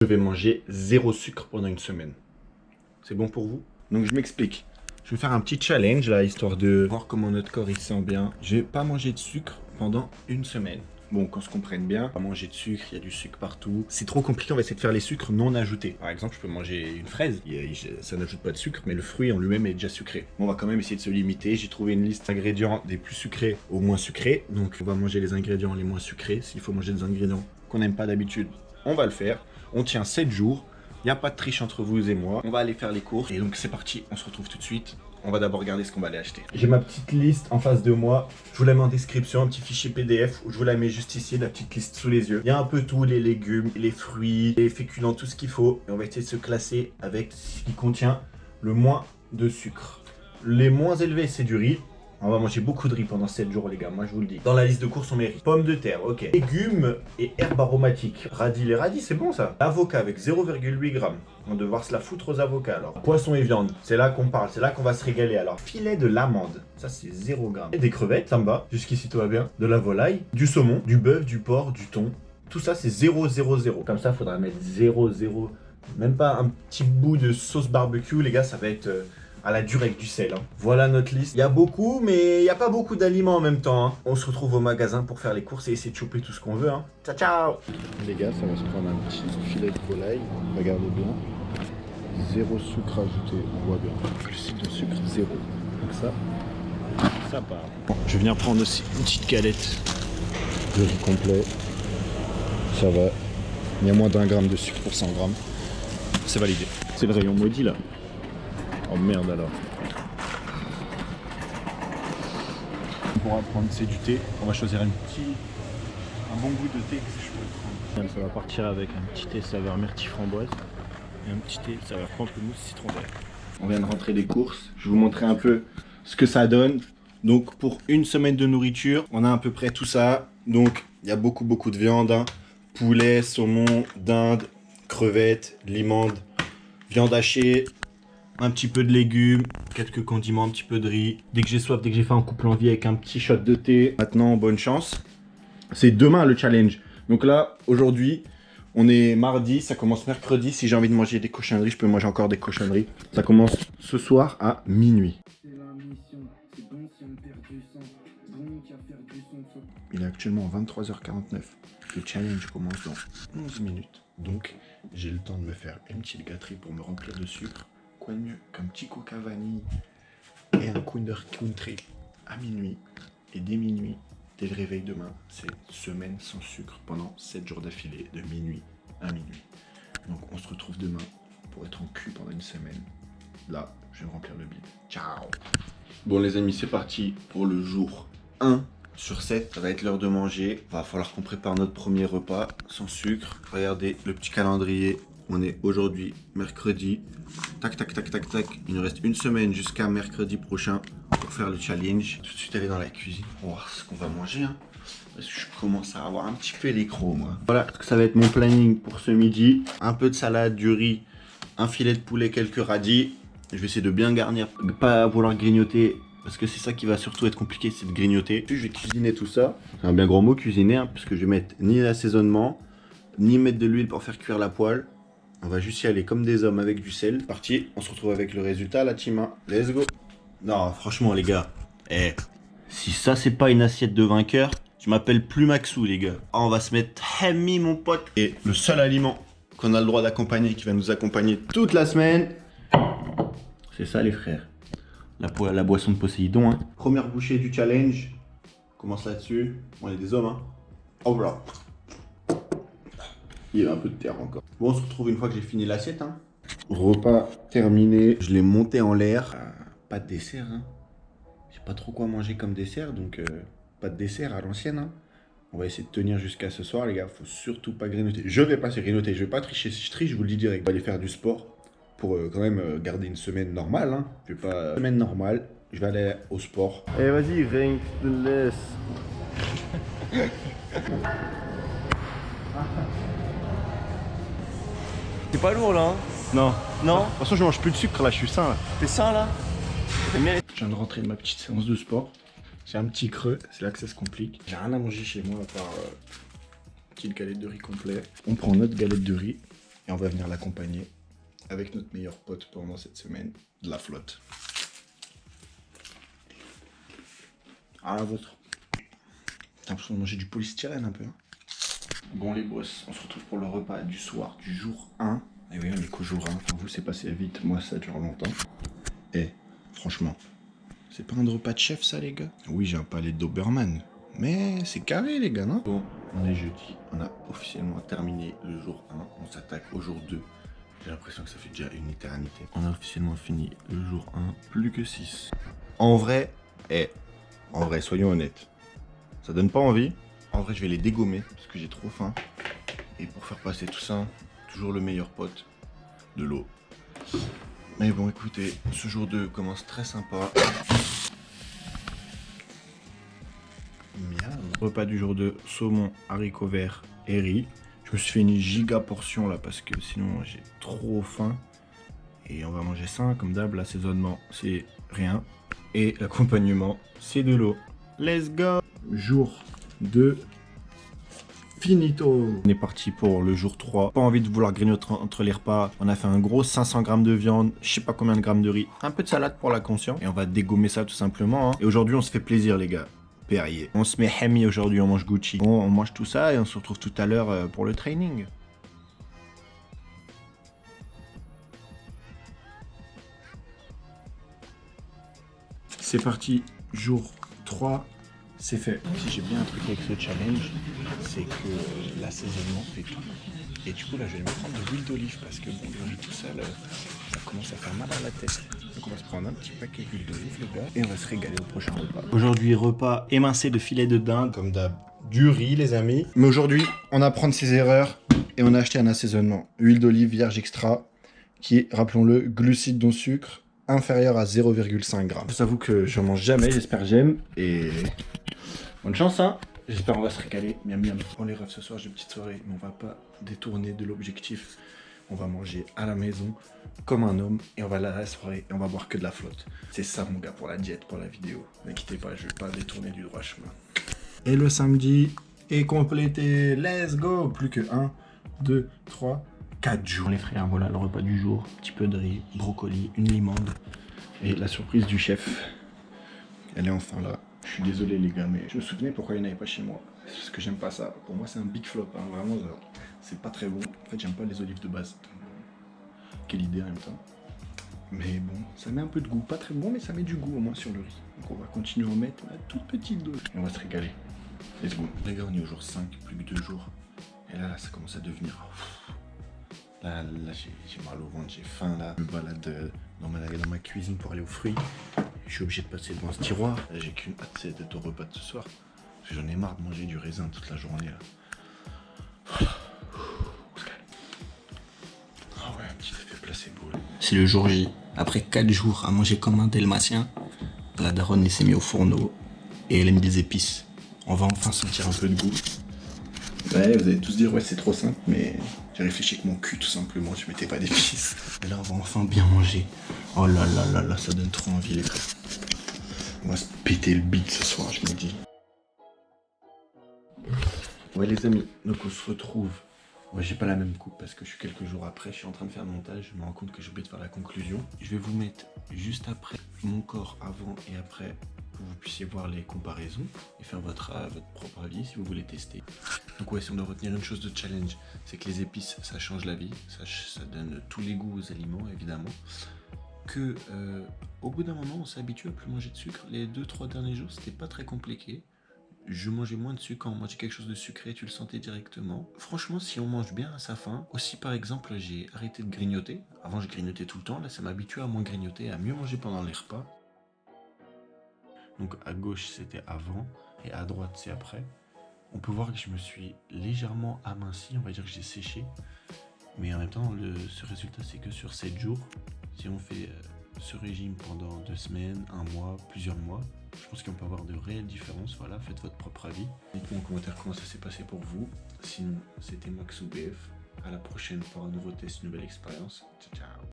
Je vais manger 0 sucre pendant une semaine. C'est bon pour vous? Donc je m'explique. Je vais faire un petit challenge là, histoire de voir comment notre corps il se sent bien. Je vais pas manger de sucre pendant une semaine. Bon, qu'on se comprenne bien, pas manger de sucre, il y a du sucre partout. C'est trop compliqué, on va essayer de faire les sucres non ajoutés. Par exemple, je peux manger une fraise, ça n'ajoute pas de sucre, mais le fruit en lui-même est déjà sucré. On va quand même essayer de se limiter. J'ai trouvé une liste d'ingrédients des plus sucrés aux moins sucrés. Donc on va manger les ingrédients les moins sucrés. S'il faut manger des ingrédients qu'on n'aime pas d'habitude, on va le faire. On tient 7 jours. Il n'y a pas de triche entre vous et moi. On va aller faire les courses. Et donc c'est parti, on se retrouve tout de suite. On va d'abord regarder ce qu'on va aller acheter. J'ai ma petite liste en face de moi. Je vous la mets en description, un petit fichier PDF où je vous la mets juste ici, la petite liste sous les yeux. Il y a un peu tout, les légumes, les fruits, les féculents, tout ce qu'il faut. Et on va essayer de se classer avec ce qui contient le moins de sucre. Les moins élevés, c'est du riz. On va manger beaucoup de riz pendant 7 jours les gars, moi je vous le dis. Dans la liste de courses on met riz. Pommes de terre, ok. Légumes et herbes aromatiques. Radis, les radis c'est bon ça. Avocat avec 0,8 g. On va devoir se la foutre aux avocats alors. Poisson et viande, c'est là qu'on parle, c'est là qu'on va se régaler alors. Filet de l'amande, ça c'est 0 g. Et des crevettes, ça me va, jusqu'ici tout va bien. De la volaille, du saumon, du bœuf, du porc, du thon. Tout ça c'est 0, 0, 0. Comme ça faudra mettre 0, 0. Même pas un petit bout de sauce barbecue les gars, ça va être... à la dure avec du sel. Hein. Voilà notre liste. Il y a beaucoup, mais il n'y a pas beaucoup d'aliments en même temps. Hein. On se retrouve au magasin pour faire les courses et essayer de choper tout ce qu'on veut. Hein. Ciao, ciao. Les gars, ça va se prendre un petit filet de volaille. Regardez bien. 0 sucre ajouté. On voit bien. Glucides de sucre, 0. Donc ça part. Bon, je vais venir prendre aussi une petite galette de riz complet. Ça va. Il y a moins d'1 gramme de sucre pour 100 grammes. C'est validé. C'est le rayon maudit là. Oh merde alors. On pourra prendre c'est du thé. On va choisir un bon goût de thé que je peux prendre. Ça va partir avec un petit thé saveur myrtille framboise et un petit thé saveur pamplemousse citron vert. On vient de rentrer des courses. Je vais vous montrer un peu ce que ça donne. Donc pour une semaine de nourriture, on a à peu près tout ça. Donc il y a beaucoup de viande. Hein. Poulet, saumon, dinde, crevettes, limande, viande hachée. Un petit peu de légumes, quelques condiments, un petit peu de riz. Dès que j'ai soif, dès que j'ai faim, on coupe l'envie avec un petit shot de thé. Maintenant, bonne chance. C'est demain le challenge. Donc là, aujourd'hui, on est mardi, ça commence mercredi. Si j'ai envie de manger des cochonneries, je peux manger encore des cochonneries. Ça commence ce soir à minuit. Il est actuellement 23h49. Le challenge commence dans 11 minutes. Donc, j'ai le temps de me faire une petite gâterie pour me remplir de sucre. Quoi de mieux qu'un petit coca vanille et un Kinder Country à minuit. Et dès minuit, dès le réveil demain, c'est semaine sans sucre pendant 7 jours d'affilée, de minuit à minuit. Donc on se retrouve demain pour être en cul pendant une semaine. Là, je vais me remplir le bide. Ciao. Bon les amis, c'est parti pour le jour 1 sur 7. Ça va être l'heure de manger. Va falloir qu'on prépare notre premier repas sans sucre. Regardez le petit calendrier. On est aujourd'hui mercredi. Tac, tac, tac, tac, tac. Il nous reste une semaine jusqu'à mercredi prochain pour faire le challenge. Tout de suite aller dans la cuisine pour voir ce qu'on va manger. Hein. Parce que je commence à avoir un petit peu les crocs, moi. Voilà, ça va être mon planning pour ce midi. Un peu de salade, du riz, un filet de poulet, quelques radis. Je vais essayer de bien garnir, de pas vouloir grignoter. Parce que c'est ça qui va surtout être compliqué, c'est de grignoter. Puis je vais cuisiner tout ça. C'est un bien gros mot, cuisiner, hein, parce que je vais mettre ni l'assaisonnement, ni mettre de l'huile pour faire cuire la poêle. On va juste y aller comme des hommes avec du sel. Parti, on se retrouve avec le résultat, la team 1. Let's go. Non, franchement les gars, si ça c'est pas une assiette de vainqueur, je m'appelle plus Maxou les gars. Ah, on va se mettre Hemi mon pote. Et le seul aliment qu'on a le droit d'accompagner, qui va nous accompagner toute la semaine, c'est ça les frères. La boisson de Poséidon. Hein. Première bouchée du challenge. On commence là-dessus. On est des hommes. Hein. Oh voilà. Il y a un peu de terre encore. Bon, on se retrouve une fois que j'ai fini l'assiette. Hein. Repas terminé. Je l'ai monté en l'air. Pas de dessert. Hein. J'ai pas trop quoi manger comme dessert. Donc, pas de dessert à l'ancienne. Hein. On va essayer de tenir jusqu'à ce soir, les gars. Faut surtout pas grignoter. Je vais pas grignoter. Je vais pas tricher. Si je triche, je vous le dis direct. On va aller faire du sport pour quand même garder une semaine normale. Hein. Je vais pas... Semaine normale. Je vais aller au sport. Allez, vas-y, rank the less. C'est pas lourd là, hein? Non. Non? De toute façon, je mange plus de sucre là. Je suis sain là. T'es sain là? Je viens de rentrer de ma petite séance de sport. J'ai un petit creux, c'est là que ça se complique. J'ai rien à manger chez moi à part une petite galette de riz complet. On prend notre galette de riz Et on va venir l'accompagner avec notre meilleur pote pendant cette semaine, de la flotte. À la vôtre. T'as l'impression de manger du polystyrène un peu. Hein. Bon les boss, on se retrouve pour le repas du soir du jour 1. Et oui, on est qu'au jour 1. Pour vous, c'est passé vite. Moi, ça dure longtemps. Et franchement, c'est pas un repas de chef, ça, les gars? Oui, j'ai un palais Doberman. Mais c'est carré, les gars, non? Bon, on est jeudi. On a officiellement terminé le jour 1. On s'attaque au jour 2. J'ai l'impression que ça fait déjà une éternité. On a officiellement fini le jour 1. Plus que 6. En vrai, soyons honnêtes. Ça donne pas envie. En vrai, je vais les dégommer parce que j'ai trop faim. Et pour faire passer tout ça, toujours le meilleur pote, de l'eau. Mais bon, écoutez, ce jour 2 commence très sympa. Miam. Repas du jour 2, saumon, haricots verts et riz. Je me suis fait une giga portion là parce que sinon j'ai trop faim. Et on va manger ça, comme d'hab, l'assaisonnement c'est rien. Et l'accompagnement c'est de l'eau. Let's go! Jour 2. Finito. On est parti pour le jour 3. Pas envie de vouloir grignoter entre les repas. On a fait un gros 500 grammes de viande, je sais pas combien de grammes de riz, un peu de salade pour la conscience. Et on va dégommer ça tout simplement. Hein. Et aujourd'hui, on se fait plaisir, les gars. Perrier. On se met Hemi aujourd'hui, on mange Gucci. Bon, on mange tout ça et on se retrouve tout à l'heure pour le training. C'est parti, jour 3. C'est fait. Si j'ai bien un truc avec ce challenge, c'est que l'assaisonnement fait tout. Et du coup là je vais me prendre de l'huile d'olive parce que bon le riz tout seul, ça commence à faire mal à la tête. Donc on va se prendre un petit paquet d'huile d'olive les gars et on va se régaler au prochain repas. Aujourd'hui repas émincé de filet de dinde, comme d'hab, du riz les amis. Mais aujourd'hui on apprend de ses erreurs et on a acheté un assaisonnement. Huile d'olive vierge extra qui est, rappelons-le, glucides dont sucre inférieur à 0,5 g. Je vous avoue que je mange jamais, j'espère que j'aime et... Bonne chance, hein. J'espère qu'on va se régaler. Miam miam. On les rêve ce soir, j'ai une petite soirée, mais on va pas détourner de l'objectif. On va manger à la maison, comme un homme, et on va aller à la soirée, et on va boire que de la flotte. C'est ça, mon gars, pour la diète, pour la vidéo. N'inquiétez pas, je vais pas détourner du droit chemin. Et le samedi est complété. Let's go. Plus que 1, 2, 3, 4 jours. Les frères, voilà le repas du jour. Un petit peu de riz, brocoli, une limande. Et la surprise du chef, elle est enfin là. Je suis désolé les gars, mais je me souvenais pourquoi il n'y en avait pas chez moi. C'est parce que j'aime pas ça. Pour moi c'est un big flop, hein. Vraiment c'est pas très bon. En fait j'aime pas les olives de base. Quelle idée en même temps. Mais bon, ça met un peu de goût. Pas très bon, mais ça met du goût au moins sur le riz. Donc on va continuer à en mettre à toute petite dose. Et on va se régaler. Let's go. Les gars, on est au jour 5, plus que 2 jours. Et là ça commence à devenir... Là j'ai mal au ventre, j'ai faim là. Je me balade dans ma cuisine pour aller aux fruits. Je suis obligé de passer devant ce tiroir. J'ai qu'une hâte, c'est d'être au repas de ce soir. Parce que j'en ai marre de manger du raisin toute la journée là. Ah ouais, un petit effet placebo. C'est le jour J. Après 4 jours à manger comme un dalmatien, la daronne s'est mise au fourneau et elle aime des épices. On va enfin sentir un peu de goût. Ouais, vous allez tous dire ouais c'est trop simple, mais j'ai réfléchi avec mon cul tout simplement, je mettais pas d'épices. Et là on va enfin bien manger. Oh là là là là, ça donne trop envie les frères. On va se péter le bide ce soir, je me dis. Ouais les amis, donc on se retrouve. Ouais, j'ai pas la même coupe parce que je suis quelques jours après, je suis en train de faire le montage, je me rends compte que j'ai oublié de faire la conclusion. Je vais vous mettre juste après mon corps avant et après pour que vous puissiez voir les comparaisons et faire votre propre avis si vous voulez tester. Donc ouais, si on doit retenir une chose de challenge, c'est que les épices, ça change la vie, ça donne tous les goûts aux aliments évidemment. Que au bout d'un moment, on s'habitue à plus manger de sucre. Les 2-3 derniers jours, c'était pas très compliqué. Je mangeais moins de sucre. Quand on mangeait quelque chose de sucré, tu le sentais directement. Franchement, si on mange bien à sa faim, aussi par exemple, j'ai arrêté de grignoter. Avant, je grignotais tout le temps. Là, ça m'habitue à moins grignoter, à mieux manger pendant les repas. Donc à gauche, c'était avant et à droite, c'est après. On peut voir que je me suis légèrement aminci. On va dire que j'ai séché. Mais en même temps, ce résultat, c'est que sur 7 jours. Si on fait ce régime pendant 2 semaines, 1 mois, plusieurs mois, je pense qu'on peut avoir de réelles différences. Voilà, faites votre propre avis. Dites-moi en commentaire comment ça s'est passé pour vous. Sinon, c'était Max ou BF. À la prochaine pour un nouveau test, une nouvelle expérience. Ciao, ciao.